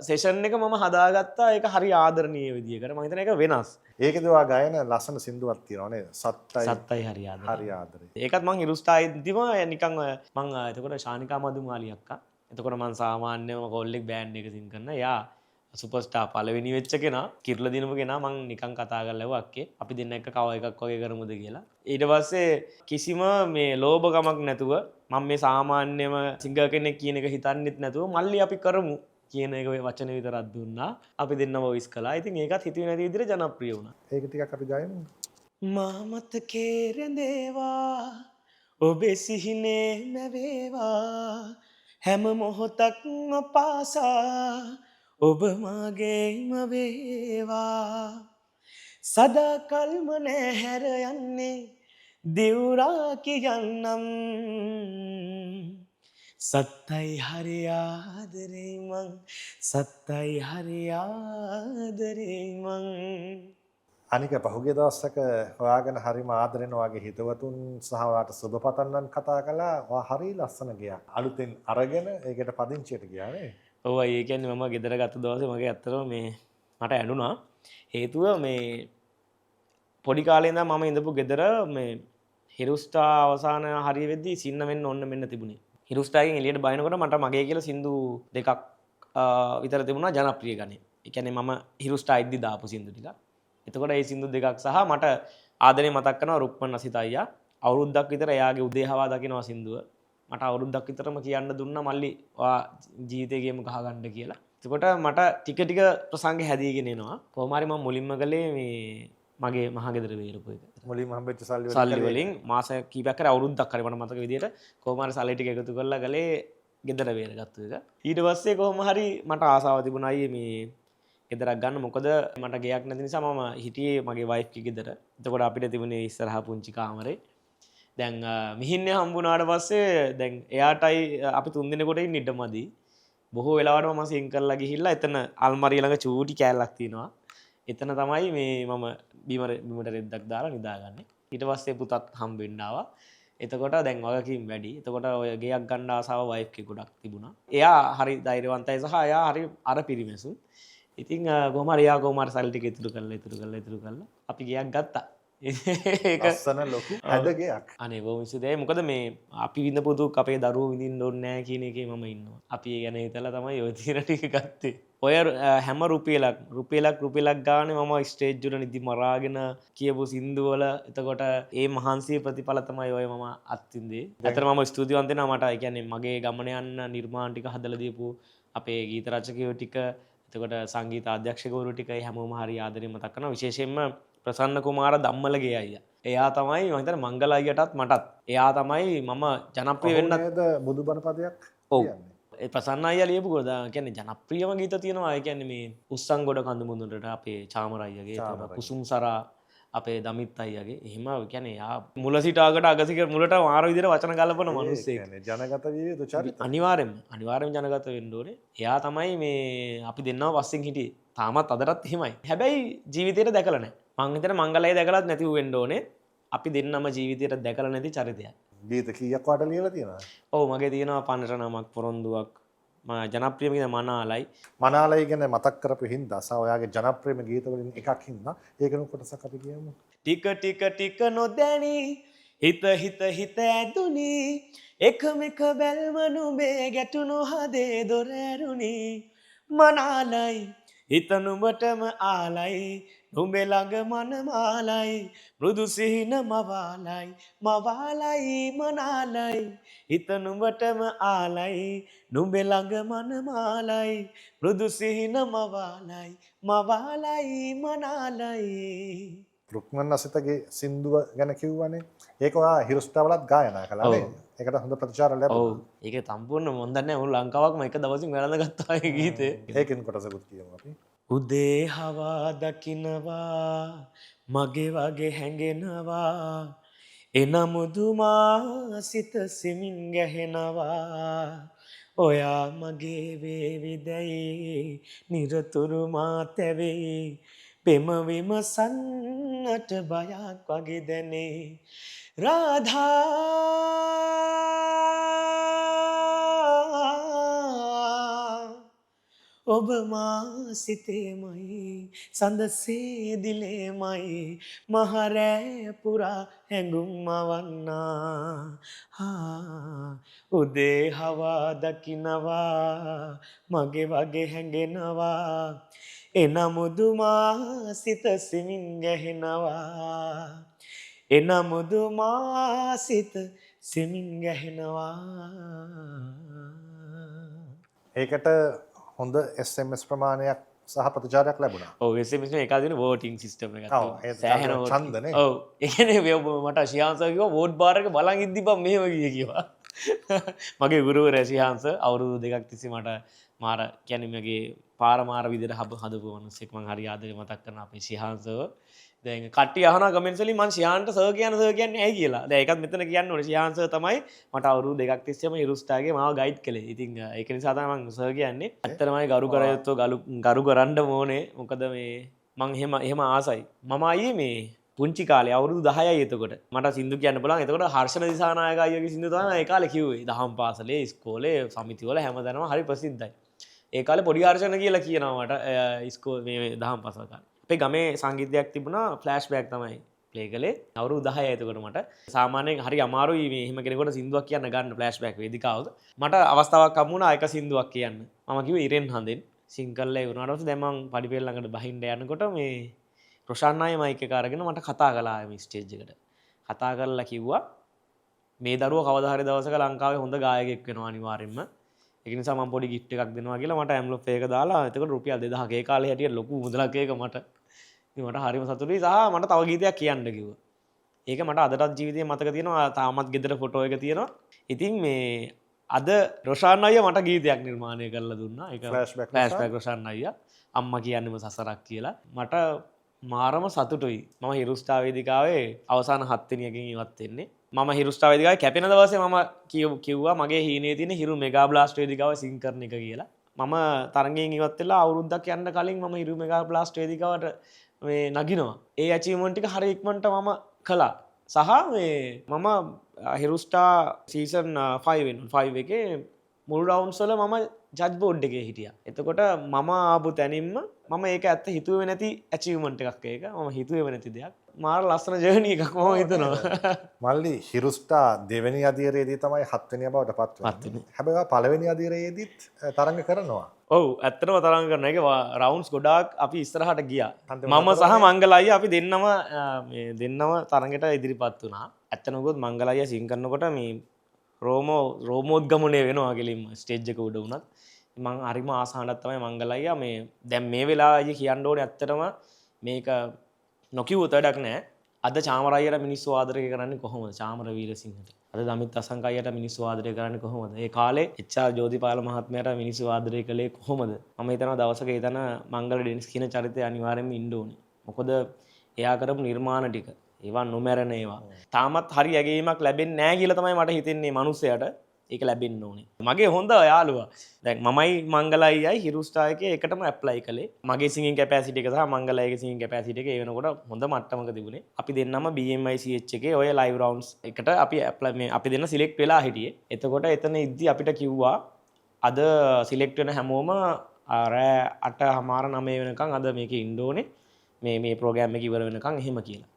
සෙෂන් එක මම හදාගත්තා. ඒක හරි ආදරණීය විදියකට. මම හිතන එක වෙනස්. ඒකද ඔයා ගායන ලස්සන සින්දුවක් තියෙනවා නේද? සත්තයි හරි ආදරේ. හරි ආදරේ. ඒකත් මං ඉරුස්ටායිද්දිම නිකන් මං එතකොට ශානිකා මදුමාලි අක්කා. එතකොට මං සාමාන්‍යම කොල්ලෙක් බෑන්ඩ් එක සින් කරන. යා සුපර්ස්ටාර් පළවෙනි වෙච්ච කෙනා, කිරලා දිනපු කෙනා. මං නිකන් කතා කරලා ඇහුවා අක්කේ අපි දෙන්න එක්ක කව එකක් වගේ කරමුද කියලා. ඊට පස්සේ කිසිම මේ ලෝභකමක් නැතුව මම මේ සාමාන්‍යම සිංගර් කෙනෙක් කියන එක හිතන්නෙත් නැතුව මල්ලි අපි කරමු කියන එක වචන විතරක් දුන්නා. අපි දෙන්නම වොයිස් කළා. ඉතින් ඒකත් හිතුවේ නැති විදිහට ජනප්‍රිය වුණා. ඒක ටිකක් අපි ගයමු. මාමත කේරඳේවා ඔබේ සිහිනේ නැවේවා හැම මොහොතක්ම පාසා ඔබ මාගේම වේවා සදාකල්ම නැහැර යන්නේ දිවුරා කියන්නම් සත්තයි හරි ආදරේ මං සත්තයි හරි ආදරේ මං. අනික පහුගිය දවස්වක ඔයාගෙන හරිම ආදරෙන ඔයාගේ හිතවතුන් සහ ඔයාට සුබ පතන්නන් කතා කළා. ඔයා හරි ලස්සන ගියා. අලුතෙන් අරගෙන ඒකට පදිංචියට ගියා නේ. ඔව් ඒ කියන්නේ මම ගෙදර ගත්ත දවසේ මගේ ඇත්තටම මේ මට ඇඬුණා. හේතුව මේ පොඩි කාලේ ඉඳන් මම ඉඳපු ගෙදර මේ හිරුස්ටා අවසාන හරිය වෙද්දී සින්න වෙන්න ඕන්න මෙන්න තිබුණේ. හිරුස්ටාගෙන් එළියට බයිනකොට මට මගේ කියලා සින්දු දෙකක් විතර තිබුණා ජනප්‍රිය ගණේ. ඒ කියන්නේ මම හිරුස්ටා ඉද්දි දාපු සින්දු ටිකක්. එතකොට ඒ සින්දු දෙකක් සහ මට ආදරේ මතක් කරනවා රුක්මන් අසිත අයියා. අවුරුද්දක් විතර එයාගේ උදේ හවා දකිනවා සින්දුව. මට අවුරුද්දක් විතරම කියන්න දුන්නා මල්ලි ඔයා ජීවිතේ ගේම ගහගන්න කියලා. එතකොට මට ටික ටික ප්‍රසංග හැදීගෙන එනවා. කොහොම හරි මම මුලින්ම කළේ මේ මගේ මහගෙදර වේරපු එක. මුලින්ම හම්බෙච්ච සල්ලි වලින් මාස කීපයක් කරේ අවුරුද්දක් හරි මට මතක විදියට කොහොම හරි සල්ලි ටික එකතු කරලා ගලේ ගෙදර වේරගත්තු එක. ඊට පස්සේ කොහොම හරි මට ආසාව තිබුණා අයියේ මේ ගෙදරක් ගන්න. මොකද මට ගෙයක් නැති නිසා මම හිටියේ මගේ වයිෆ් ගේ ගෙදර. එතකොට අපිට තිබුණේ ඉස්සරහා පුංචි කාමරේ. දැන් මිහින්නේ හම්බුනාට පස්සේ දැන් එයාටයි අපි තුන් දෙනෙකුට ඉන්න ඉඩමදි. බොහෝ වෙලාවට මම සිං කරලා ගිහිල්ලා එතන අල්මාරිය ළඟ චූටි කෑල්ලක් තියෙනවා. එතන තමයි මේ මම බිමට රෙද්දක් දාලා නිදාගන්නේ. ඊට පස්සේ පුතත් හම්බෙන්න ආවා. එතකොට දැන් වගකීම් වැඩි. එතකොට ඔය ගෙයක් ගන්න ආසාව වයිෆ් ගේ ගොඩක් තිබුණා. එයා හරි ධෛර්යවන්තයි සහ එයා හරි අර පිරිමැසු. ඉතින් කොහොම හරි යා කොහොම හරි සල්ලි ටික ඉතුරු කරලා අපි ගියක් ගත්තා. ඒක ලස්සන ලොකු ඇදගයක්. අනේ බොහොම ස්තුතියි. මොකද මේ අපි විඳපු දුක් අපේ දරුවෝ විඳින්න ඕනේ නැහැ කියන එකේ මම ඉන්නවා. අපි ඒ ගැන හිතලා තමයි ඔය තීර ටික ගත්තේ. ඔය හැම රුපියලක් ගානේ මම ස්ටේජ් වල නිදි මරාගෙන කියපු සින්දු වල එතකොට ඒ මහන්සිය ප්‍රතිඵල තමයි ඔය මම අත්විඳේ. ඇත්තටම මම ස්තුතිවන්ත වෙනවා මට. ඒ කියන්නේ මගේ ගමන යන නිර්මාණ ටික හදලා දීපු අපේ ගීත රචකයෝ ටික එතකොට සංගීත අධ්‍යක්ෂකවරු ටික හැමෝම හරි ආදරෙන් මතක් කරනවා. විශේෂයෙන්ම ප්‍රසන්න කුමාර දම්මලගේ අයියා. එයා තමයි මම හිතන්නේ මංගල අයියටත් මටත්. එයා තමයි මම ජනප්‍රිය වෙන්නත් නේද බුදුබණ පදයක් ඔව්. කියන්නේ. ඒ ප්‍රසන්න අයියා ලියපු ගොඩ කියන්නේ ජනප්‍රියම ගීත තියෙනවා. ඒ කියන්නේ මේ උස්සංගොඩ කඳුමුදුනට අපේ චාමර අයියාගේ එතකොට කුසුම් සරා අපේ දමිත් අයියාගේ. එහෙම කියන්නේ යා මුල සිට අගට අගසික මුලට මාර විදිහට වචන ගලපන මිනිස්සෙක්. කියන්නේ ජනගත විය යුතු චරිත. අනිවාර්යෙන්ම ජනගත වෙන්න ඕනේ. එයා තමයි මේ අපි දෙන්නව පස්සෙන් හිටියේ. තාමත් අදටත් එහෙමයි. හැබැයි ජීවිතේට දැකලා නැහැ. මං හිතන මංගලයි දැකලත් නැතිව වෙන්න ඕනේ. අපි දෙන්නම ජීවිතේට දැකලා නැති චරිතයක්. ගීත කීයක් වට ලියලා තියෙනවද? ඔව් මගේ තියෙනවා පන්නර නමක් පොරොන්දුවක්. මම ජනප්‍රියම කියන මනාලයි. මනාලයි ගැන මතක් කරපු හින්දා සහ ඔයාගේ ජනප්‍රියම ගීත වලින් එකක් හින්දා ඒකන කොටසක් අපි කියමු. ටික නොදැනි හිත ඇදුනි එකමක බැල්ම නුඹේ ගැටුණු හදේ දොර ඇරුණි මනාලයි හිත නුඹටම ආලයි නුඹේ ළඟ මනමාලයි මෘදු සිහින මවාලයි මනාලයි හිත නුඹටම ආලයි නුඹේ ළඟ මනමාලයි මෘදු සිහින මවාලයි මනාලයි. රුක්මන් අසිතගේ සින්දුව ගැන කිව්වනේ. ඒක ඔයා හිරුස්ටාවලත් ගායනා කළා නේද? ඒකට හොඳ ප්‍රතිචාර ලැබුණා. ඔව් ඒක සම්පූර්ණ මොන් දන්නේ නැහැ. මුළු ලංකාවක්ම එක දවසින් වැළඳගත්තා ඒ ගීතේ. ඒකෙන් කොටසකුත් කියමු අපි. උදේ හවා දකින්නවා මගේ වගේ හැඟෙනවා එනමුදුමා සිත සිමින් ගැහෙනවා ඔයා මගේ වේවිදැයි නිරතුරු මා තැවෙයි පෙම විමසන්නට බයක් වගේ දැනේ රාධා ඔබ මා සිතේමයි සඳසේ දිලේමයි මහරෑ පුරා හැඟුම් මවන්නා උදේ හවා දකින්නවා මගේ වගේ හැඟෙනවා එනමුදු මා සිත සිමින් ගැහෙනවා එනමුදු මා සිත සිමින් ගැහෙනවා. ඒකට හොඳ SMS ප්‍රමාණයක් සහ ප්‍රතිචාරයක් ලැබුණා. ඔව් SMS එක දින වෝටින් සිස්ටම් එකක් ඔව් ඒ සෑහෙන ඡන්දනේ. ඔව් ඒ කියන්නේ මට ශිහාන්ස කිව්වා වෝට් බාර් එක බලන් ඉද්දිපන් මෙහෙම ගියේ කිව්වා. මගේ ගුරුවරයා ශිහාන්ස අවුරුදු 2ක් තිස්සේ මට මාර කියන්නේ මගේ පාර මාර විදිහට හදපු මිනිස්සෙක් මං හරි ආදරේ මතක් කරන අපේ ශිහාන්සව. දැන් කට්ටිය අහනවා කමෙන්ට්ස් වලින් මං ශිහාන්ට සර් කියන්නේ ඇයි කියලා. දැන් ඒකත් මෙතන කියන්න ඕනේ ශිහාන් සර් තමයි මට අවුරුදු 2ක් තිස්සේම හිරුස්ටාගේ මාව ගයිඩ් කළේ. ඉතින් ඒක නිසා තමයි මං සර් කියන්නේ. ඇත්තටමයි ගරු කරයුත්තෝ ගරු කරන්න ඕනේ. මොකද මේ මං එහෙම ආසයි. මම අයියේ මේ පුංචි කාලේ අවුරුදු 10යි එතකොට. මට සින්දු කියන්න පුළුවන්. එතකොට හර්ෂණ දිසානායක අයියගේ සින්දු තමයි ඒ කාලේ කිව්වේ. දහම් පාසලේ ඉස්කෝලේ සමිති වල හැමදැනම හරි ප්‍රසිද්ධයි. ඒ කාලේ පොඩි හර්ෂණ කියලා කියනවා මට ඉස්කෝලේ මේ දහම් පාසල කාලේ. අපේ ගමේ සංගීතයක් තිබුණා ෆ්ලෑෂ් බෑක් තමයි ප්ලේ කළේ. අවුරුදු 10යි එතකොට මට. සාමාන්‍යයෙන් හරි අමාරුයි මේ එහෙම කෙනෙකුට සින්දුවක් කියන්න ගන්න ෆ්ලෑෂ් බෑක් වේදිකාවක. මට අවස්ථාවක් හම්බුණා එක සින්දුවක් කියන්න. මම කිව්වේ ඉරෙන් හඳෙන්. සිංකල්ලා ඉවරනාට පස්සේ දැන් මං පඩිපෙළ ළඟට බහින්න යනකොට මේ රොෂාන් අය මයික් එක අරගෙන මට කතා කළා මේ ස්ටේජ් එකට. කතා කරලා කිව්වා මේ දරුවා කවදා හරි දවසක ලංකාවේ හොඳ ගායකයෙක් වෙනවා අනිවාර්යෙන්ම. ඒක නිසා මම පොඩි ගිෆ්ට් එකක් දෙනවා කියලා මට ඇම්ලොප් එක දාලා එතකොට රුපියල් 2000ක ඒ කාලේ හැටියට ලොකු මුදලක් ඒක මට. ඉතින් මට හරිම සතුටුයි සහ මට තව ගීතයක් කියන්න කිව්වා. ඒක මට අදටත් ජීවිතේ මතක තියෙනවා. තාමත් ගෙදර ෆොටෝ එක තියෙනවා. ඉතින් මේ අද රොෂාන් අයියා මට ගීතයක් නිර්මාණය කරලා දුන්නා. ඒක ෆ්ලෑෂ්බැක් රොෂාන් අයියා අම්මා කියන්නේම සසරක් කියලා. මට මාරම සතුටුයි. මම හිරුස්ටා වේදිකාවේ අවසාන 7 වෙනියකින් ඉවත් වෙන්නේ. මම හිරුස්ටා වේදිකාවේ කැපෙන දවසේ මම කිව්වා මගේ හීනේ තියෙන හිරු මෙගා බ්ලාස්ට් වේදිකාවේ සිං කරන එක කියලා. මම තරඟයෙන් ඉවත් වෙලා අවුරුද්දක් යන්න කලින් මම හිරු මෙගා බ්ලාස්ට් වේදිකාවට මේ නගිනවා. ඒ ඇචීව්මන්ට් ටික හරි ඉක්මනට මම කළා. සහ මේ මම හිරුස්ටා සීසන් 5 එකේ මුල් රවුන්ඩ්ස් වල මම ජජ් බෝඩ් එකේ හිටියා. එතකොට මම ආපු තැනින්ම මම ඒක ඇත්ත හිතුවේ නැති ඇචීව්මන්ට් එකක් ඒක. මම හිතුවේ නැති දෙයක්. මාර ලස්සන ජර්නි එකක් මම හිතනවා. මල්ලි හිරුස්ටා දෙවෙනි අදියරේදී තමයි 7 වෙනිය බවට පත් වෙන්නේ. හැබැයි පළවෙනි අදියරේදීත් තරඟ කරනවා. ඔව් ඇත්තටම තරඟ කරන එක රවුන්ඩ්ස් ගොඩාක් අපි ඉස්සරහට ගියා. මම සහ මංගල අයියා අපි දෙන්නම තරඟට ඉදිරිපත් වුණා. ඇත්තටම ගොත් මංගල අයියා සිං කරනකොට මේ රෝමෝද්ගමනය වෙනවා කෙලින්ම ස්ටේජ් එක උඩ වුණත්. මං හරිම ආසහනක් තමයි මංගල අයියා මේ දැන් මේ වෙලාවේ කියන්න ඕනේ ඇත්තටම මේක නොකියුවොත් වැඩක් නැහැ. අද චාමර අයියට මිනිස්සු ආදරය කරන්නේ කොහොමද? චාමර වීරසිංහට. අද දමිත් අසංක අයියට මිනිස්සු ආදරය කරන්නේ කොහොමද? ඒ කාලේ එච්.ආර්. ජෝතිපාල මහත්මයාට මිනිස්සු ආදරය කළේ කොහොමද? මම හිතනවා දවසක එතන මංගල ඩෙනිස් කියන චරිතය අනිවාර්යෙන්ම ඉන්න ඕනේ. මොකද එයා කරපු නිර්මාණ ටික ඒවා නොමැරෙන ඒවා. තාමත් හරි ඇගීමක් ලැබෙන්නේ නැහැ කියලා තමයි මට හිතෙන්නේ මිනිස්සයාට. ඒක ලැබෙන්න ඕනේ. මගේ හොඳ යාළුවා. දැන් මමයි මංගල අයියයි හිරුස්ටා එකේ එකටම ඇප්ලයි කළේ. මගේ සිංගින් කැපැසිටි එක සහ මංගල අයියගේ සිංගින් කැපැසිටි එක ඒ වෙනකොට හොඳ මට්ටමක තිබුණේ. අපි දෙන්නම BMICH එකේ ඔය ලයිව් රවුන්ඩ්ස් එකට අපි ඇප්ලයි මේ අපි දෙන්න සිලෙක්ට් වෙලා හිටියේ. එතකොට එතන ඉද්දි අපිට කිව්වා අද සිලෙක්ට් වෙන හැමෝම රෑ 8:00 වෙනකන් අද මේකේ ඉන්න ඕනේ. මේ ප්‍රෝග්‍රෑම් එක ඉවර වෙනකන් එහෙම කියලා.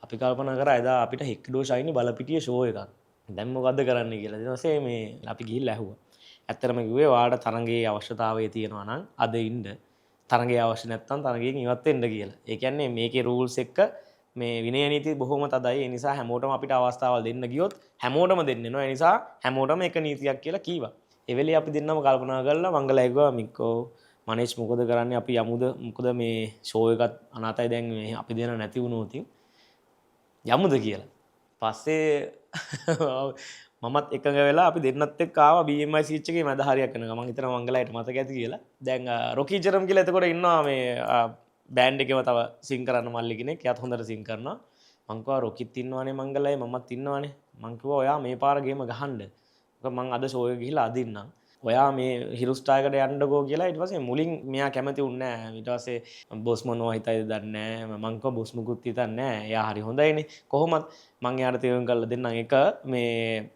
අපි කල්පනා කරා එදා අපිට හෙක්ඩෝ ෂයිනි බලපිටියේ ෂෝ එකක්. දැන් මොකද්ද කරන්න කියලා. ඊට පස්සේ මේ අපි ගිහිල්ලා ඇහුවා. ඇත්තටම කිව්වේ ඔයාලට තරඟයේ අවශ්‍යතාවය තියෙනවා නම් අද ඉන්න. තරඟයේ අවශ්‍ය නැත්නම් තරඟයෙන් ඉවත් වෙන්න කියලා. ඒ කියන්නේ මේකේ රූල්ස් එක්ක මේ විනය නීති බොහොම තදයි. ඒ නිසා හැමෝටම අපිට අවස්ථාවල් දෙන්න ගියොත් හැමෝටම දෙන්න වෙනවා. ඒ නිසා හැමෝටම එක නීතියක් කියලා කීවා. ඒ වෙලේ අපි දෙන්නම කල්පනා කරලා මංගලයි ගියා මික්කෝ මනේෂ් මොකද කරන්නේ අපි යමුද මොකද මේ ෂෝ එකත් අනාතයි දැන් මේ අපි දෙන නැති වුණොත් යමුද කියලා. පස්සේ මමත් එකඟ වෙලා අපි දෙන්නත් එක්ක ආවා BMICH එකේ මැද හරියක් කරන ගමන් හිතන මංගලයට මතක ඇති කියලා. දැන් රොකී ජරම් කියලා එතකොට ඉන්නවා මේ බෑන්ඩ් එකේම තව සිං කරන්න මල්ලි කෙනෙක්. එයාත් හොඳට සිං කරනවා. මං කිව්වා රොකිත් ඉන්නවනේ මංගලයි මමත් ඉන්නවනේ. මං කිව්වා ඔයා මේ පාර ගේම ගහන්න. මොකද මං අද ෂෝ එක ගිහිල්ලා අදින්නම්. ඔයා මේ හිරුස්ටා එකට යන්නකෝ කියලා. ඊට පස්සේ මුලින් මෙයා කැමති වුණේ නැහැ. ඊට පස්සේ බොස් මොනවා හිතයිද දන්නේ නැහැ. මං කිව්වා බොස් මුකුත් හිතන්නේ නැහැ. එයා හරි හොඳයිනේ. කොහොමත් මං එයාට තීරණ කරලා දෙන්නම්. එක මේ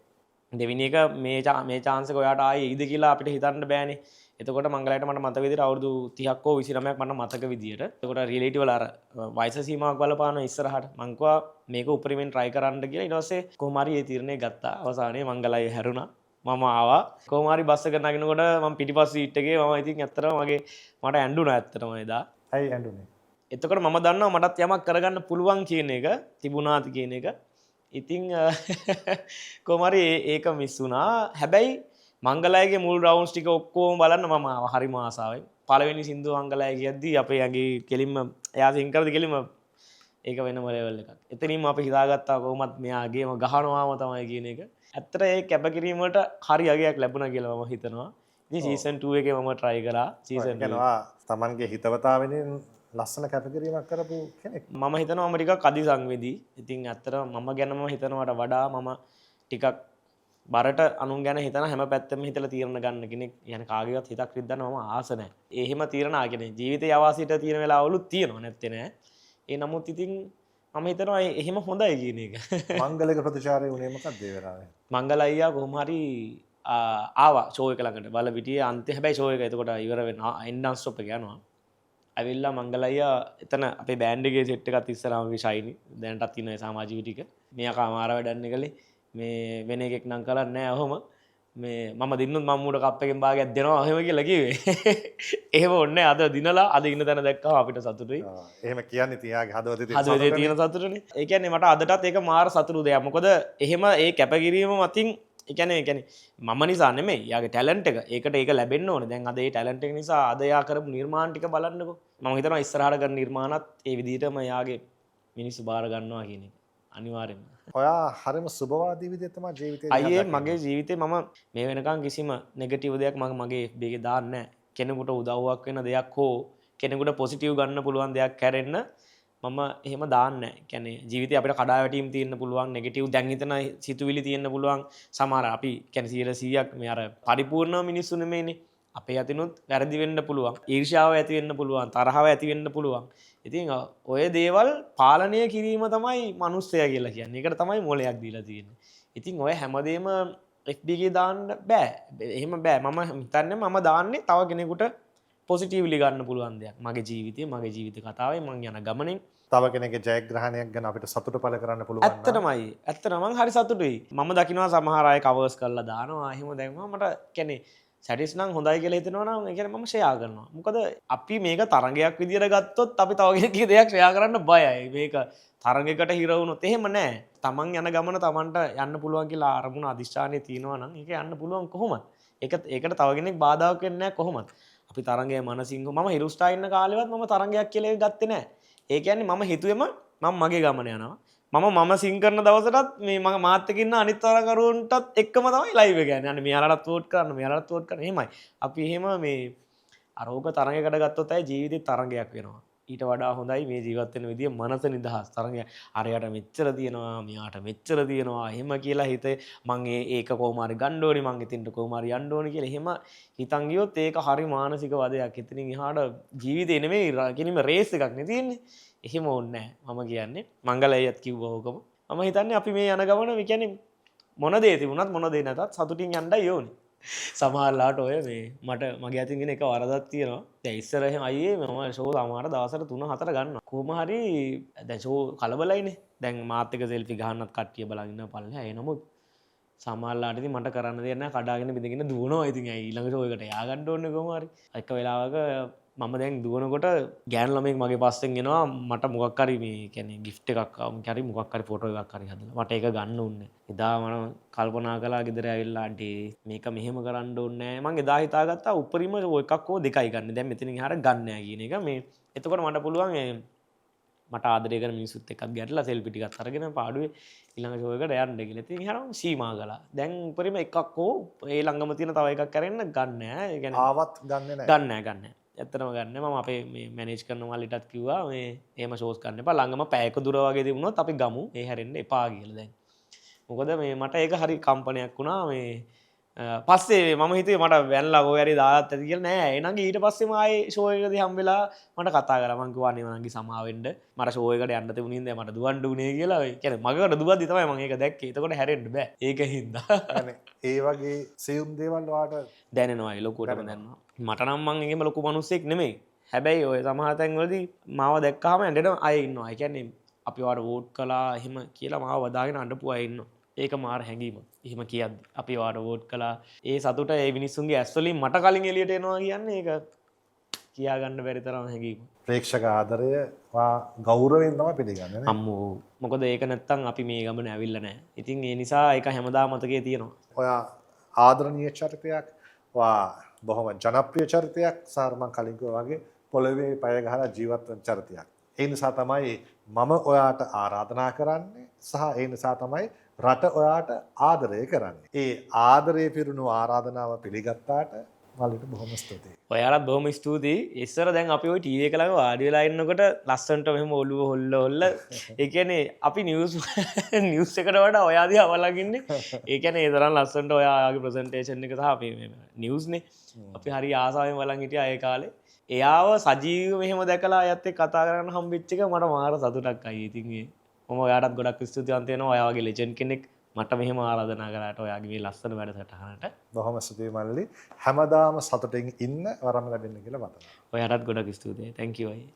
දෙවෙනි එක මේ chance එක ඔයාට ආයේ ඉද කියලා අපිට හිතන්න බෑනේ. එතකොට මංගලයට මට මතක විදිහට අවුරුදු 30ක් හෝ 29ක් මට මතක විදිහට. එතකොට රියැලිටි වල අර වයස සීමාවක් බලපාන ඉස්සරහට මං කිව්වා මේක උපරිමෙන් try කරන්න කියලා. ඊට පස්සේ කොහොම හරි ඒ තීරණය ගත්තා. අවසානයේ මංගලයි හැරුණා. මම ආවා. කොහොම හරි බස් එක නගිනකොට මම පිටිපස්ස සීට් එකේ මම ඉතින් ඇත්තටම මට ඇඬුණා ඇත්තටම එදා. ඇයි ඇඬුනේ? එතකොට මම දන්නවා මටත් යමක් කරගන්න පුළුවන් කියන එක තිබුණාද කියන එක. ඉතින් කොහොම හරි ඒක මිස් වුණා. හැබැයි මංගලයිගේ මුල් රවුන්ඩ්ස් ටික ඔක්කොම බලන්න මම හරිම ආසාවෙන්. පළවෙනි සින්දුව මංගලයි කියද්දි අපේ ඇඟේ කෙලින්ම එයා සිං කරද්දි කෙලින්ම ඒක වෙනම ලෙවල් එකක්. එතනින්ම අපි හිතාගත්තා කොහොමත් මෙයාගේම ගහනවාම තමයි කියන එක. ඇත්තට ඒ කැපකිරීම වලට හරි අගයක් ලැබුණා කියලා මම හිතනවා. ඉතින් සීසන් 2 එකේ මම try කරා. සීසන් 2 එකනවා තමන්ගේ හිතවතා වෙනින් ලස්සන කැපකිරීමක් කරපු කෙනෙක්. මම හිතනවා මම ටිකක් අදි සංවේදී. ඉතින් ඇත්තට මම ගැනම හිතනවට වඩා මම ටිකක් බරට අනුන් ගැන හිතන හැම පැත්තෙම හිතලා තීරණ ගන්න කෙනෙක්. يعني කාගේවත් හිතක් රිද්දන්න මම ආස නැහැ. ඒ එහෙම තීරණ ආගෙන ජීවිතේ යවාසිට තියෙන වෙලාවලුත් තියෙනවා නැත්තේ නෑ. ඒ නමුත් ඉතින් මම හිතනවා එහෙම හොඳයි කියන එක. මංගලක ප්‍රතිචාරය උනේ මොකක්ද ඒ වෙලාවේ? මංගල අයියා කොහොම හරි ආවා ෂෝ එක ළඟට. බල පිටියේ අන්තිම හැබැයි ෂෝ එක එතකොට ඉවර වෙනවා. එන්ඩ් ස්ටොප් එක යනවා. ඇවිල්ලා මංගල අයියා එතන අපේ බෑන්ඩ් එකේ සෙට් එකත් ඉස්සරහම ෂයිනි දැනටත් ඉන්න ඒ සමාජික ටික. මෙයා කාමාර වැඩන්නේ කලේ. මේ වෙන එකෙක් නම් කරන්නේ නැහැ ඔහොම. මේ මම දිනුත් මම්මුට කප් එකෙන් භාගයක් දෙනවා එහෙම කියලා කිව්වේ. එහෙම ඕනේ අද දිනලා අද ඉන්න තැන දැක්කම අපිට සතුටුයි. එහෙම කියන්නේ තියාගේ හදවතේ තියෙන සතුටනේ. ඒ කියන්නේ මට අදටත් ඒක මාර සතුටු දෙයක්. මොකද එහෙම ඒ කැපකිරීම මතින් ඒ කියන්නේ මම නිසා නෙමෙයි. යාගේ ටැලන්ට් එක. ඒකට ඒක ලැබෙන්න ඕනේ. දැන් අද ඒ ටැලන්ට් එක නිසා අද යා කරපු නිර්මාණ ටික බලන්නකෝ. මම හිතනවා ඉස්සරහට කරන නිර්මාණත් ඒ විදිහටම යාගේ මිනිස්සු බාර ගන්නවා කියන එක. අනිවාර්යෙන්ම. ඔයා හරිම සුබවාදී විදිහට තමයි ජීවිතේ අයියේ මගේ ජීවිතේ මම මේ වෙනකන් කිසිම නෙගටිව් දෙයක් මගේ බේගේ දාන්නේ නැහැ. කෙනෙකුට උදව්වක් වෙන දෙයක් හෝ කෙනෙකුට පොසිටිව් ගන්න පුළුවන් දෙයක් කරෙන්න මම එහෙම දාන්නේ නැහැ. කියන්නේ ජීවිතේ අපිට කඩාවැටීම් තියෙන්න පුළුවන්, නෙගටිව් දැන් හිතන සිතුවිලි තියෙන්න පුළුවන්. සමහර අපි කියන්නේ 100%ක් මේ අර පරිපූර්ණ මිනිස්සු නෙමෙයිනේ. අපේ අතිනුත් වැරදි වෙන්න පුළුවන්. ඊර්ෂ්‍යාව ඇති වෙන්න පුළුවන්, තරහව ඇති වෙන්න පුළුවන්. ඉතින් ඔය දේවල් පාලනය කිරීම තමයි මනුස්සයා කියලා කියන්නේ. ඒකට තමයි මොලයක් දීලා තියෙන්නේ. ඉතින් ඔය හැමදේම FB එකේ දාන්න බෑ. එහෙම බෑ. මම හිතන්නේ මම දාන්නේ තව කෙනෙකුට පොසිටිව්ලි ගන්න පුළුවන් දෙයක්. මගේ ජීවිතේ මගේ ජීවිත කතාවේ මං යන ගමනින් තව කෙනෙක්ගේ ජයග්‍රහණයක් ගැන අපිට සතුට පළ කරන්න පුළුවන් නම් ඇත්තටමයි. ඇත්තටම මං හරි සතුටුයි. මම දකිනවා සමහර අය කවර්ස් කරලා දානවා. එහෙම දැම්මම මට කියන්නේ සැටිස් නම් හොඳයි කියලා හිතෙනවා නම් ඒ කියන්නේ මම ෂෙයා කරනවා. මොකද අපි මේක තරගයක් විදියට ගත්තොත් අපි තව කෙනෙක්ගේ දෙයක් ෂෙයා කරන්න බයයි. මේක තරගයකට හිර වුණොත් එහෙම නෑ. තමන් යන ගමන තමන්ට යන්න පුළුවන් කියලා අරමුණ අදිෂ්ඨානයේ තියෙනවා නම් ඒක යන්න පුළුවන් කොහොමද? ඒකට තව කෙනෙක් බාධාවක් වෙන්නේ නැහැ කොහොමද? අපි තරගයේ මනසින් මම හිරුස්ටා ඉන්න කාලෙවත් මම තරගයක් කියලා ගත්තේ නැහැ. ඒ කියන්නේ මම හිතුවේම මම මගේ ගමන යනවා. මම සින් කරන දවසටත් මේ මම මාත් එක්ක ඉන්න අනිත් තරගකරුවන්ටත් එක්කම තමයි ලයිව් එක යන්නේ. අනේ මෙයාලටත් වෝට් කරන්න, මෙයාලටත් වෝට් කරන්න. එහෙමයි. අපි එහෙම මේ අරෝග තරගයකට ගත්තොත් අය ජීවිතේ තරගයක් වෙනවා. ඊට වඩා හොඳයි මේ ජීවත් වෙන විදිය මනස නිදහස් තරගය. අරයට මෙච්චර තියෙනවා, මෙයාට මෙච්චර තියෙනවා. එහෙම කියලා හිතේ මං ඒක කොහොම හරි ගන්න ඕනි, මං එතින්ට කොහොම හරි යන්න ඕනි කියලා එහෙම හිතන් ගියොත් ඒක හරි මානසික වදයක්. එතනින් එහාට ජීවිතේ නෙමෙයි කිනිම රේස් එකක් නේ තියෙන්නේ. එහෙම ඕනේ නැහැ. මම කියන්නේ මංගලයත් කිව්වා ඕකම. මම හිතන්නේ අපි මේ යන ගමන මේ කියන්නේ මොන දේ තිබුණත් මොන දේ නැතත් සතුටින් යන්නයි ඕනේ. සමහරලාට ඔය මේ මට මගේ අතින් ගෙන එක වරදක් තියෙනවා. දැන් ඉස්සර එහෙම අයියේ මම ෂෝ සමහර දවසට 3-4 ගන්නවා. කොහොම හරි දැන් ෂෝ කලබලයිනේ. දැන් මාත් එක්ක සෙල්ෆි ගහන්නත් කට්ටිය බලන් ඉන්න පල්ලෙහා. ඒ නමුත් සමහරලාට ඉතින් මට කරන්න දෙයක් නැහැ. කඩාගෙන බිඳගෙන දුවනවා. ඉතින් ඇයි ඊළඟ ෂෝ එකට යා ගන්න ඕනේ කොහොම හරි. එක වෙලාවක මම දැන් දුවනකොට ගෑනු ළමෙක් මගේ පස්සෙන් එනවා මට මොකක් හරි මේ කියන්නේ gift එකක් හරි මොකක් හරි ෆොටෝ එකක් හරි හදලා මට ඒක ගන්න ඕනේ. එදා මම කල්පනා කළා ගෙදර ඇවිල්ලා ආන්ටි මේක මෙහෙම කරන්න ඕනේ නැහැ. මම එදා හිතාගත්තා උඩරිම එකක් හෝ දෙකයි ගන්න. දැන් මෙතනින් එහාට ගන්න නැහැ කියන එක. මේ එතකොට මට පුළුවන් මට ආදරය කරන මිනිස්සුත් එක්කත් ගැටලා සෙල්ෆි ටිකක් අරගෙන පාඩුවේ ඊළඟ ෂෝ එකට යන්න කියලා. ඉතින් එහාට සීමා කළා. දැන් උඩරිම එකක් හෝ ඒ ළඟම තියෙන තව එකක් කරෙන්න ගන්න නැහැ. ඒ කියන්නේ ආවත් ගන්නෙ නැහැ. ගන්න නැහැ. ඇත්තටම ගන්න මම අපේ මේ මැනේජ් කරන මල්ලිටත් කිව්වා මේ එහෙම ෂෝස් ගන්න එපා ළඟම පැයක දුර වගේ තිබුණොත් අපි ගමු ඒ හැරෙන්න එපා කියලා දැන්. මොකද මේ මට ඒක හරි කම්පනයක් වුණා මේ පස්සේ මම හිතුවේ මට වැන්ලා කොහේ හරි දාලත් ඇති කියලා නෑ. ඒ නංගි ඊට පස්සේ ආයේ ෂෝ එකදී හම්බෙලා මට කතා කරා මං කිව්වා අනේ නංගි සමාවෙන්න මට ෂෝ එකට යන්න තිබුණේ හින්දා මට දුවන්න උනේ කියලා. ඒ කියන්නේ මගකට දුවද්දි තමයි මම ඒක දැක්කේ. එතකොට හැරෙන්න බෑ. ඒක හින්දා. ඒ වගේ සියුම් දේවල් ඔයාලට දැනෙනවා ඒ ලොකුවටම දැනෙනවා. මට නම් මං එහෙම ලොකු මිනිස්සෙක් නෙමෙයි. හැබැයි ඔය සමහර තැන්වලදී මාව දැක්කහම ඇඬෙන අය ඉන්නවා. ඒ කියන්නේ අපි වාට වෝට් කළා එහෙම කියලා මාව වදාගෙන අඬපු අය ඉන්නවා. ඒක මාර හැඟීම. එහෙම කියද්දි අපි වාට වෝට් කළා. ඒ සතුට ඒ මිනිස්සුන්ගේ ඇස් වලින් මට කලින් එළියට එනවා කියන්නේ ඒක කියා ගන්න බැරි තරම් හැඟීම. ප්‍රේක්ෂක ආදරය ගෞරවයෙන් තමයි පිළිගන්නේ නේ. අම්මෝ. මොකද ඒක නැත්තම් අපි මේ ගමන ඇවිල්ලා නැහැ. ඉතින් ඒ නිසා ඒක හැමදාම මතකයේ තියෙනවා. ඔයා ආදරණීය චරිතයක්, ඔයා බොහොම ජනප්‍රිය චරිතයක්, සාර මං කලින් කිව්වා වගේ පොළවේ පය ගහලා ජීවත් වෙන චරිතයක්. ඒ නිසා තමයි මම ඔයාට ආරාධනා කරන්නේ සහ ඒ නිසා තමයි රට ඔයාට ආදරය කරන්නේ. ඒ ආදරය පිරුණු ආරාධනාව පිළිගත්තාට මල්ලිට බොහොම ස්තුතියි. ඔයාලත් බොහොම ස්තුතියි. ඉස්සර දැන් අපි ওই ටීවී එක ළඟ වාඩි වෙලා ඉන්නකොට ලස්සනට මෙහෙම ඔළුව හොල්ල ඒ කියන්නේ අපි නිවුස් එකට වඩා ඔයා දිහා බලන් ඉන්නේ. ඒ කියන්නේ ඒ තරම් ලස්සනට ඔයාගේ ප්‍රසන්ටේෂන් එක සහ අපි මේ නිවුස් නේ. අපි හරි ආසාවෙන් බලන් හිටියා ඒ කාලේ. එයාව සජීවීව මෙහෙම දැකලා අයත් එක්ක කතා කරන්න හම්බෙච්ච එක මට මාර සතුටක් අයියේ. ඉතින් මම ඔයාටත් ගොඩක් ස්තුතිවන්ත වෙනවා. ඔයා වගේ ලෙජන්ඩ් කෙනෙක් මට මෙහෙම ආරාධනා කරාට ඔයාගේ මේ ලස්සන වැඩසටහනට. බොහොම ස්තුතියි මල්ලි. හැමදාම සතුටින් ඉන්න වරම ලැබෙන්න කියලා මතනවා. ඔයාටත් ගොඩක් ස්තුතියි. thank you අයියේ.